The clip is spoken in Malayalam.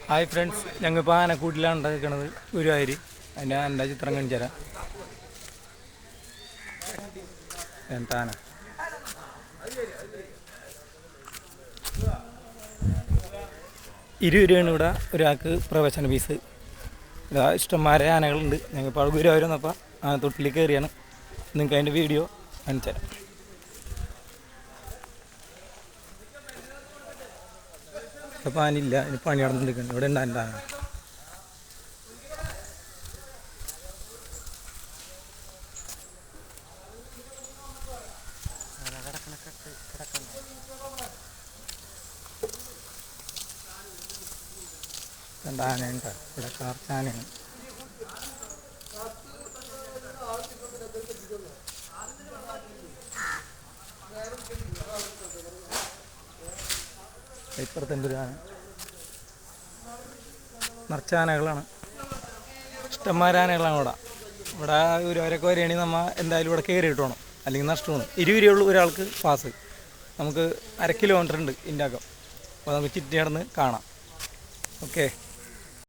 ഹായ് ഫ്രണ്ട്സ്, ഞങ്ങളിപ്പോൾ ആനക്കൂട്ടിലാണ് ഉണ്ടാക്കുന്നത് ഗുരുവായൂർ. അതിൻ്റെ എൻ്റെ ചിത്രം കാണിച്ചു തരാം. എന്താ ആന 20 രൂപയാണ് ഇവിടെ ഒരാൾക്ക് പ്രവേശന ഫീസ്. ഇതാ ഇഷ്ടംമാരെ ആനകളുണ്ട്. ഞങ്ങളിപ്പോൾ അവിടെ ഗുരുവായൂർ വന്നപ്പോൾ തൊട്ടിൽ കയറിയാണ്. നിങ്ങൾക്ക് അതിൻ്റെ വീഡിയോ കാണിച്ചു തരാം. ഇപ്പോൾ ആനില്ല, ഇനി പണി നടന്നിരിക്കുന്നു. ഇവിടെ ഉണ്ട് എൻ്റെ ആന. രണ്ട് ആനയുണ്ട് ഇവിടെ, കാർച്ച ആനയാണ്. ഇപ്പുറത്തുണ്ട് ഒരു ആന. നിറച്ച ആനകളാണ്, ഇഷ്ടംമാരെ ആനകളാണ് ഇവിടെ. ഇവിടെ ഗുരുവായൂരൊക്കെ വരികയാണെങ്കിൽ നമ്മൾ എന്തായാലും ഇവിടെ കയറി കിട്ടണം, അല്ലെങ്കിൽ നഷ്ടമാണ്. 20 രൂപയുള്ളൂ ഒരാൾക്ക് പാസ്. നമുക്ക് 1/2 കിലോമീറ്റർ ഉണ്ട് ഇതിൻ്റെ അകം. അപ്പോൾ നമുക്ക് ചുറ്റി നടന്ന് കാണാം. ഓക്കെ.